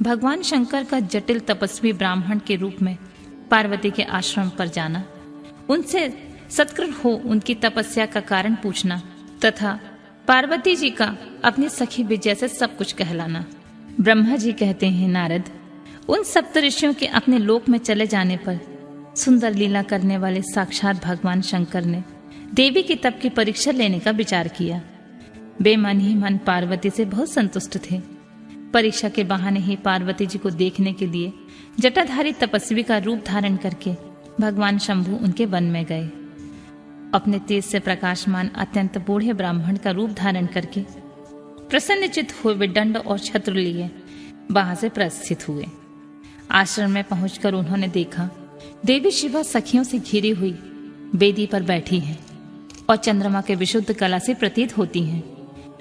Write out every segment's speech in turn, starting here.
भगवान शंकर का जटिल तपस्वी ब्राह्मण के रूप में पार्वती के आश्रम पर जाना, उनसे सत्कृत हो उनकी तपस्या का कारण पूछना तथा पार्वती जी का अपनी सखी विजय से सब कुछ कहलाना। ब्रह्मा जी कहते हैं, नारद, उन सप्तऋषियों के अपने लोक में चले जाने पर सुंदर लीला करने वाले साक्षात भगवान शंकर ने देवी की तप की परीक्षा लेने का विचार किया। बेमन ही मन पार्वती से बहुत संतुष्ट थे। परीक्षा के बहाने ही पार्वती जी को देखने के लिए जटाधारी तपस्वी का रूप धारण करके भगवान शंभु उनके वन में गए। अपने तेज से प्रकाशमान अत्यंत बूढ़े ब्राह्मण का रूप धारण करके प्रसन्नचित हुए वे दंड और छत्र लिए वहां से प्रस्थित हुए। आश्रम में पहुंचकर उन्होंने देखा देवी शिवा सखियों से घिरी हुई वेदी पर बैठी हैं और चंद्रमा के विशुद्ध कला से प्रतीत होती हैं।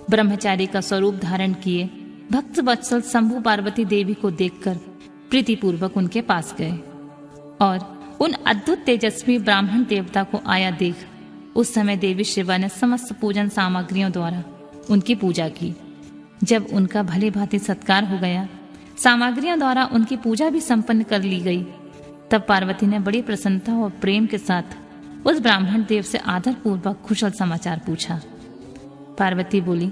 ब्रह्मचारी का स्वरूप धारण किए भक्त वत्सल शंभु पार्वती देवी को देखकर प्रीतिपूर्वक उनके पास गए और उन अद्भुत तेजस्वी ब्राह्मण देवता को आया देख उस समय देवी शिवा ने समस्त पूजन सामग्रियों द्वारा उनकी पूजा की। जब उनका भली भांति सत्कार हो गया, सामग्रियों द्वारा उनकी पूजा भी संपन्न कर ली गई, तब पार्वती ने बड़ी प्रसन्नता और प्रेम के साथ उस ब्राह्मण देव से आदर पूर्वक कुशल समाचार पूछा। पार्वती बोली,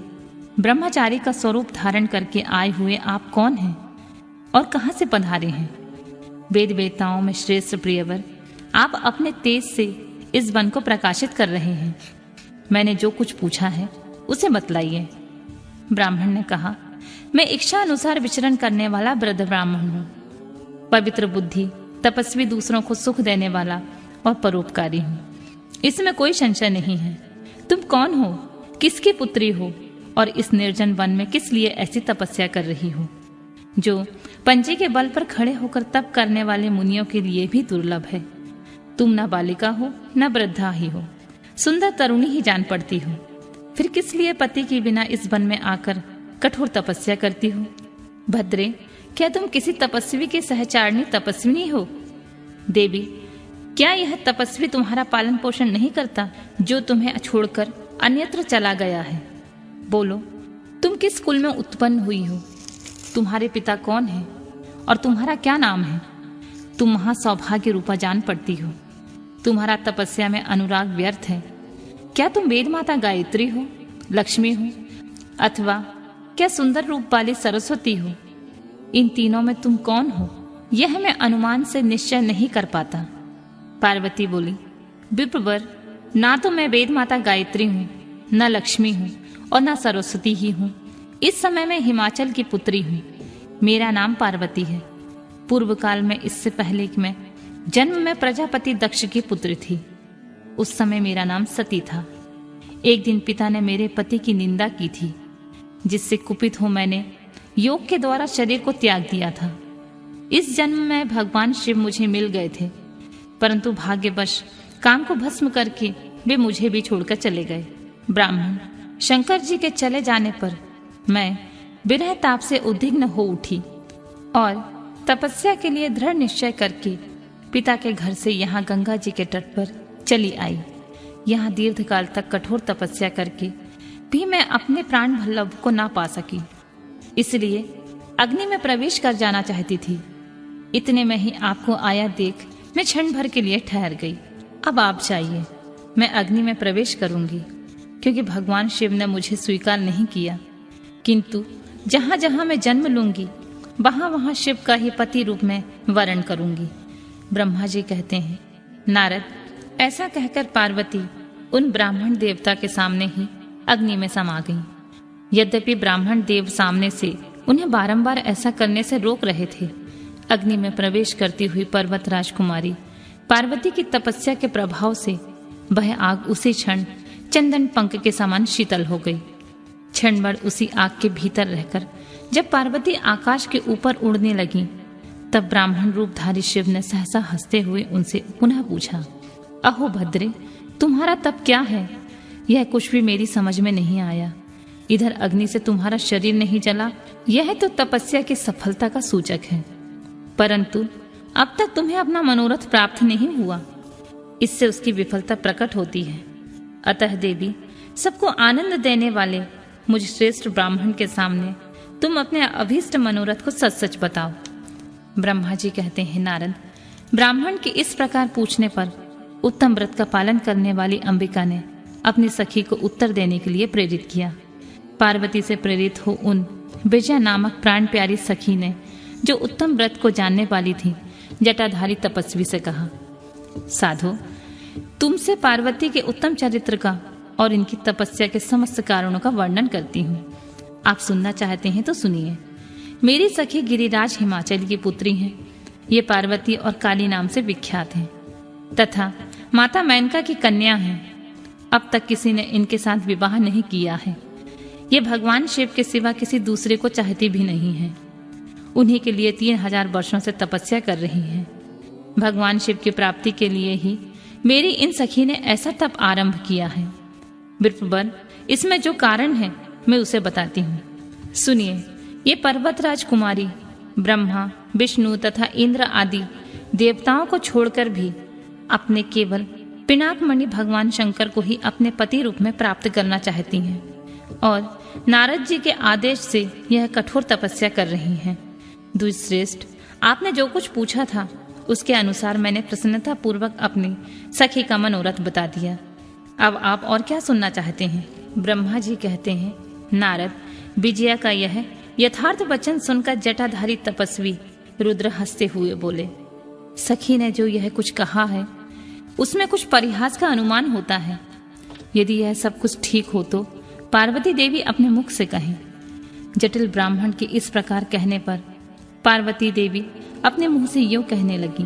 ब्रह्मचारी का स्वरूप धारण करके आए हुए आप कौन हैं और कहां से पधारे हैं? वेद वेताओं में श्रेष्ठ प्रियवर, आप अपने तेज से इस वन को प्रकाशित कर रहे हैं। मैंने जो कुछ पूछा है उसे बतलाइए। ब्राह्मण ने कहा, मैं इच्छा अनुसार विचरण करने वाला वृद्ध ब्राह्मण हूँ, पवित्र बुद्धि, तपस्वी, दूसरों को सुख देने वाला और परोपकारी हूँ। इसमें कोई संशय नहीं है। तुम कौन हो, किसकी पुत्री हो और इस निर्जन वन में किस लिए ऐसी तपस्या कर रही हो, जो पंजे के बल पर खड़े होकर तप करने वाले मुनियों के लिए भी दुर्लभ है। तुम न बालिका हो न वृद्धा ही हो, सुंदर तरुणी ही जान पड़ती हो। फिर किस लिए पति के बिना इस वन में आकर कठोर तपस्या करती हो? भद्रे, क्या तुम किसी तपस्वी के सहचारिणी तपस्विनी हो? देवी, क्या यह तपस्वी तुम्हारा पालन पोषण नहीं करता जो तुम्हें छोड़कर अन्यत्र चला गया है? बोलो, तुम किस कुल में उत्पन्न हुई हो? तुम्हारे पिता कौन है और तुम्हारा क्या नाम है? तुम महा सौभाग्य रूपा जान पड़ती हो। तुम्हारा तपस्या में अनुराग व्यर्थ है। क्या तुम वेद माता गायत्री हो, लक्ष्मी हो, अथवा क्या सुंदर रूप वाली सरस्वती हो? इन तीनों में तुम कौन हो, यह मैं अनुमान से निश्चय नहीं कर पाता। पार्वती बोली, विप्रवर, ना तो मैं वेद माता गायत्री हूँ, न लक्ष्मी हूँ और न सरस्वती ही हूँ। इस समय मैं हिमाचल की पुत्री हूँ। मेरा नाम पार्वती है। पूर्व काल में, इससे पहले कि मैं जन्म में प्रजापति दक्ष की पुत्री थी, उस समय मेरा नाम सती था। एक दिन पिता ने मेरे पति की निंदा की थी, जिससे कुपित हो मैंने योग के द्वारा शरीर को त्याग दिया था। इस जन्म में भगवान शिव मुझे मिल गए थे, परंतु भाग्यवश काम को भस्म करके वे मुझे भी छोड़कर चले गए। ब्राह्मण शंकर जी के चले जाने पर मैं विरह ताप से उद्विग्न हो उठी और तपस्या के लिए दृढ़ निश्चय करके पिता के घर से यहाँ गंगा जी के तट पर चली आई। यहाँ दीर्घकाल तक कठोर तपस्या करके भी मैं अपने प्राण वल्लभ को ना पा सकी, इसलिए अग्नि में प्रवेश कर जाना चाहती थी। इतने में ही आपको आया देख मैं क्षण भर के लिए ठहर गई। अब आप जाइए, मैं अग्नि में प्रवेश करूंगी, क्योंकि भगवान शिव ने मुझे स्वीकार नहीं किया, किंतु जहां जहां मैं जन्म लूंगी वहां वहां शिव का ही पति रूप में वर्ण करूंगी। ब्रह्मा जी कहते हैं, नारद, ऐसा कहकर पार्वती उन ब्राह्मण देवता के सामने ही अग्नि में समा गई। यद्यपि ब्राह्मण देव सामने से उन्हें बारंबार ऐसा करने से रोक रहे थे, अग्नि में प्रवेश करती हुई पर्वत राजकुमारी पार्वती की तपस्या के प्रभाव से वह आग उसी क्षण चंदन पंख के समान शीतल हो गई। क्षण भर उसी आग के भीतर रहकर जब पार्वती आकाश के ऊपर उड़ने लगी, तब ब्राह्मण रूपधारी शिव ने सहसा हंसते हुए उनसे पुनः पूछा, अहो भद्रे, तुम्हारा तप क्या है? यह कुछ भी मेरी समझ में नहीं आया। इधर अग्नि से तुम्हारा शरीर नहीं जला, यह तो तपस्या की सफलता का सूचक है, परंतु अब तक तुम्हें अपना मनोरथ प्राप्त नहीं हुआ, इससे उसकी विफलता प्रकट होती है। अतः देवी, सबको आनंद देने वाले मुझ श्रेष्ठ ब्राह्मण के सामने तुम अपने अभीष्ट मनोरथ को सच सच बताओ। ब्रह्मा जी कहते हैं, नारद, ब्राह्मण के इस प्रकार पूछने पर उत्तम व्रत का पालन करने वाली अंबिका ने अपनी सखी को उत्तर देने के लिए प्रेरित किया। पार्वती से प्रेरित हो उन विजया नामक प्राण प्यारी सखी ने, जो उत्तम व्रत को जानने वाली थी, जटाधारी तपस्वी से कहा, साधु, तुमसे पार्वती के उत्तम चरित्र का और इनकी तपस्या के समस्त कारणों का वर्णन करती हूँ। आप सुनना चाहते हैं तो सुनिए। मेरी सखी गिरिराज हिमाचल की पुत्री हैं। ये पार्वती और काली नाम से विख्यात हैं तथा माता मेनका की कन्या हैं। अब तक किसी ने इनके साथ विवाह नहीं किया है। ये भगवान शिव के सिवा किसी दूसरे को चाहती भी नहीं है। उन्हीं के लिए 3000 वर्षों से तपस्या कर रही हैं। भगवान शिव की प्राप्ति के लिए ही मेरी इन सखी ने ऐसा तप आरंभ किया है। विप्रवर, इसमें जो कारण है मैं उसे बताती हूँ, सुनिए। ये पर्वतराज कुमारी ब्रह्मा, विष्णु तथा इंद्र आदि देवताओं को छोड़कर भी अपने केवल पिनाकमणि भगवान शंकर को ही अपने पति रूप में प्राप्त करना चाहती हैं और नारद जी के आदेश से यह कठोर तपस्या कर रही हैं। द्विजश्रेष्ठ, आपने जो कुछ पूछा था उसके अनुसार मैंने प्रसन्नता पूर्वक अपनी सखी का मनोरथ बता दिया। अब आप और क्या सुनना चाहते हैं? ब्रह्मा जी कहते हैं, नारद, विजया का यह यथार्थ वचन सुनकर जटाधारी तपस्वी रुद्र हंसते हुए बोले, सखी ने जो यह कुछ कहा है उसमें कुछ परिहास का अनुमान होता है। यदि यह सब कुछ ठीक हो तो पार्वती देवी अपने मुख से कहें। जटिल ब्राह्मण के इस प्रकार कहने पर पार्वती देवी अपने मुंह से यूं कहने लगी,